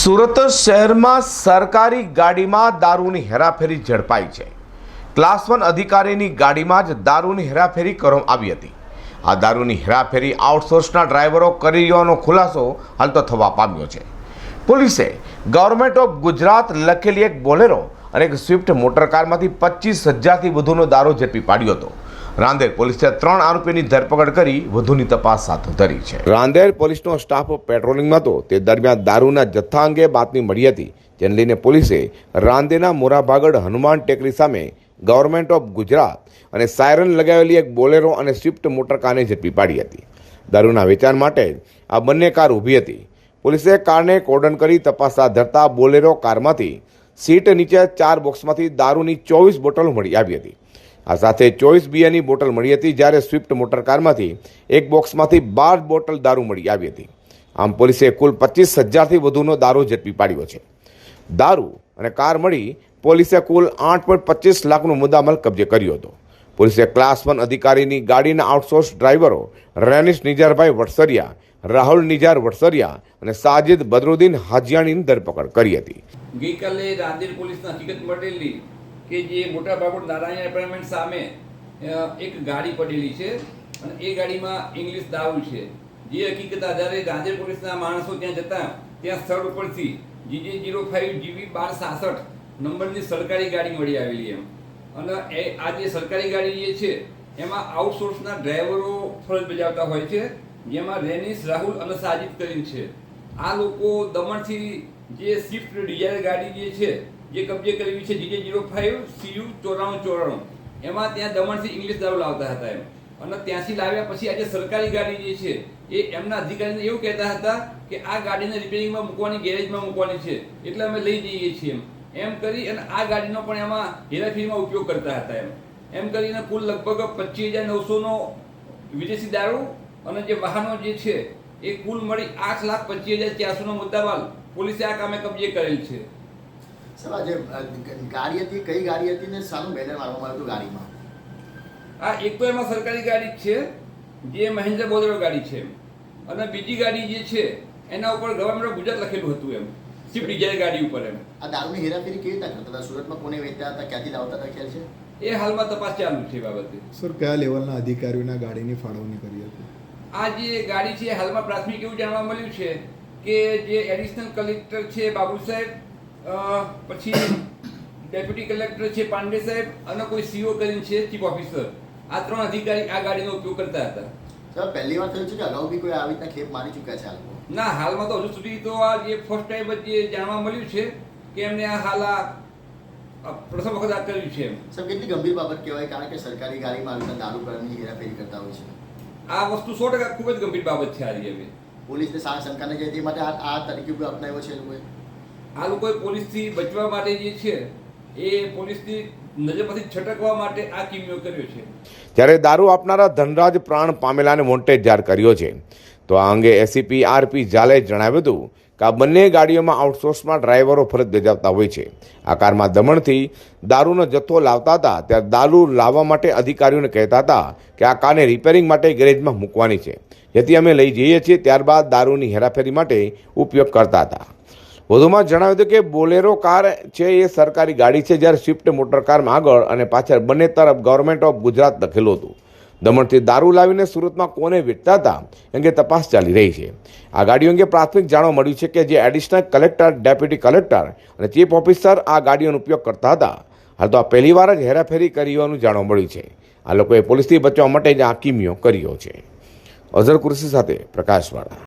સુરત શહેરમાં સરકારી ગાડીમાં દારૂની હેરાફેરી ઝડપાઈ છે। ક્લાસ 1 અધિકારીની ગાડીમાં જ દારૂની હેરાફેરી કરવામાં આવી હતી। આ દારૂની હેરાફેરી આઉટસોર્સના ડ્રાઈવરો કરી રહ્યાનો ખુલાસો હાલ તો થવા પામ્યો છે। પોલીસે ગવર્મેન્ટ ઓફ ગુજરાત લખેલી એક બોલેરો અને એક સ્વિફ્ટ મોટરકારમાંથી 25,000થી વધુનો દારૂ ઝડપી પાડ્યો હતો। રાંદેર પોલીસે 3 આરોપીની ધરપકડ કરી વધુની તપાસ હાથ ધરી છે। રાંદેર પોલીસનો સ્ટાફ પેટ્રોલિંગમાં હતો તે દરમિયાન દારૂના જથ્થા અંગે બાતમી મળી હતી, જેને લઈને પોલીસે રાંદેરના મોરાભાગડ હનુમાન ટેકરી સામે ગવર્મેન્ટ ઓફ ગુજરાત અને સાયરન લગાવેલી એક બોલેરો અને સ્વિફ્ટ મોટરકારને ઝડપી પાડી હતી। દારૂના વેચાણ માટે આ બંને કાર ઊભી હતી। પોલીસે કારને કોર્ડન કરી તપાસ હાથ ધરતા બોલેરો કારમાંથી સીટ નીચે 4 બોક્સમાંથી દારૂની 24 બોટલો મળી આવી હતી। આ સાથે 24 બિયરની બોટલ મળી હતી, જ્યારે સ્વિફ્ટ મોટરકારમાંથી એક બોક્સમાંથી 12 બોટલ દારૂ મળી આવી હતી। આમ પોલીસે કુલ 25,000થી વધુનો દારૂ ઝડપી પાડ્યો છે। દારૂ અને કાર મળી પોલીસે કુલ 8.25 લાખનો મુદ્દામાલ કબજે કર્યો હતો। પોલીસે ક્લાસ 1 અધિકારીની ગાડીના આઉટસોર્સ ડ્રાઈવરો રેનિશ નિજારભાઈ વડસરિયા, રાહુલ નિજાર વડસરિયા અને સાજિદ બદરુદ્દીન હાજિયાણીની ધરપકડ કરી હતી। ગઈકાલે રાંદેર પોલીસને હકીકત મળેલી કે જે મોટાભાગોડ નારાયણ એપાર્ટમેન્ટ સામે એક ગાડી પડેલી છે અને એ ગાડીમાં ઇંગ્લિશ દારૂ છે। જે હકીકત આધારે રાંદેર પોલીસના માણસો ત્યાં જતા ત્યાં સ્થળ ઉપરથી GJ05GB1266 નંબરની સરકારી ગાડી મળી આવેલી એમ। અને આ જે સરકારી ગાડી જે છે એમાં આઉટસોર્સના ડ્રાઈવરો ફરજ બજાવતા હોય છે, જેમાં રેનિશ, રાહુલ અને સાજિદ કરીને છે। આ લોકો દમણથી જે સ્વિફ્ટ ડિઝાયર ગાડી જે છે જે કબજે કરવી છે GJ05CU9494 એમાં ત્યાં દમણથી ઇંગ્લિશ દારૂ લાવતા હતા એમ। અને ત્યાંથી લાવ્યા પછી આજે સરકારી ગાડી જે છે એ એમના અધિકારીને એવું કહેતા હતા કે આ ગાડીને રિપેરિંગમાં મૂકવાની, ગેરેજમાં મૂકવાની છે, એટલે અમે લઈ જઈએ છીએ એમ કરી અને આ ગાડીનો પણ એમાં હેરાફેરીમાં ઉપયોગ કરતા હતા એમ કરીને કુલ લગભગ 25,900નો વિદેશી દારૂ અને જે વાહનો જે છે એ કુલ મળી 8,25,400નો મુદ્દામાલ પોલીસે આ કામે કબજે કરેલ છે। સર, જે ગાડી હતી કઈ ગાડી હતી ને શાનું બેનર મારવામાં આવ્યું હતું ગાડીમાં? આ એક તો એમાં સરકારી ગાડી છે જે મહેન્દ્ર બોલેરો ગાડી છે અને બીજી ગાડી જે છે એના ઉપર ગવર્મેન્ટ ઓફ ગુજરાત લખેલું હતું એમ, સ્વિફ્ટ ડિઝાયર ગાડી ઉપર એમ। આ દારૂની હેરાફેરી કેવી રીતે કરતા હતા? સુરતમાં કોને વેચતા હતા, ક્યાંથી લાવતા હતા, ખ્યાલ છે? એ હાલમાં તપાસ ચાલુ છે બાબતે। સર, કયા લેવલના અધિકારીઓના ગાડીની ફાળવણી કરી હતી? આ જે ગાડી છે હાલમાં પ્રાથમિક એવું જાણવા મળ્યું છે કે જે એડિશનલ કલેક્ટર છે બાબુ સાહેબ, પછી ડેપ્યુટી કલેક્ટર છે પાંડે સાહેબ અને કોઈ સીઓ કરીને છે ચીફ ઓફિસર, આ 3 અધિકારી આ ગાડીનો ઉપયોગ કરતા હતા। સર, પહેલી વાર થયું છે કે અગાઉ બી કોઈ આવી રીતના ખેપ મારી ચૂક્યા છે આ લોકો? ના, હાલમાં તો હજુ સુધી તો આ જે ફર્સ્ટ ટાઈમ જ જે જાણવા મળ્યું છે કે એમને આ હાલ આ પ્રથમ વખત આ કર્યું છે એમ। સર, કેટલી ગંભીર બાબત કહેવાય, કારણ કે સરકારી ગાડીમાં આવી રીતના દારૂ પરની હેરાફેરી કરતા હોય છે। આ વસ્તુ 100% ખૂબ જ ગંભીર બાબત છે આ હવે। પોલીસને શંકા ન જાય તે માટે આ તરીકે અપનાવ્યો છે લોકોએ। આ લોકોએ પોલીસથી બચવા માટે જે છે એ પોલીસની નજરમાંથી છટકવા માટે આ કિમિયો કર્યો છે। જ્યારે દારૂ આપનારા ધનરાજ પ્રાણ પામેલાને વોન્ટેડ જાહેર કર્યો છે, તો આ અંગે એસીપી આરપી ઝાલાએ જણાવ્યું હતું કે આ બંને ગાડીઓમાં આઉટસોર્સમાં ડ્રાઈવરો ફરજ બજાવતા હોય છે। આ કારમાં દમણથી દારૂનો જથ્થો લાવતા હતા, ત્યારે દારૂ લાવવા માટે અધિકારીઓને કહેતા હતા કે આ કારને રિપેરિંગ માટે ગેરેજમાં મૂકવાની છે, જેથી અમે લઈ જઈએ છીએ, ત્યારબાદ દારૂની હેરાફેરી માટે ઉપયોગ કરતા હતા। વધુમાં જણાવ્યું હતું કે બોલેરો કાર છે એ સરકારી ગાડી છે, જ્યારે સ્વિફ્ટ મોટરકારમાં આગળ અને પાછળ બંને તરફ ગવર્મેન્ટ ઓફ ગુજરાત લખેલું હતું। દમણથી દારૂ લાવીને સુરતમાં કોને વેચતા હતા અંગે તપાસ ચાલી રહી છે। આ ગાડીઓ અંગે પ્રાથમિક જાણવા મળ્યું છે કે જે એડિશનલ કલેક્ટર, ડેપ્યુટી કલેક્ટર અને ચીફ ઓફિસર આ ગાડીઓનો ઉપયોગ કરતા હતા। હાલ તો આ પહેલી વાર જ હેરાફેરી કરી હોવાનું જાણવા મળ્યું છે। આ લોકોએ પોલીસથી બચવા માટે જ આ કિમિયો કર્યો છે। અઝર કુરશી સાથે પ્રકાશવાળા।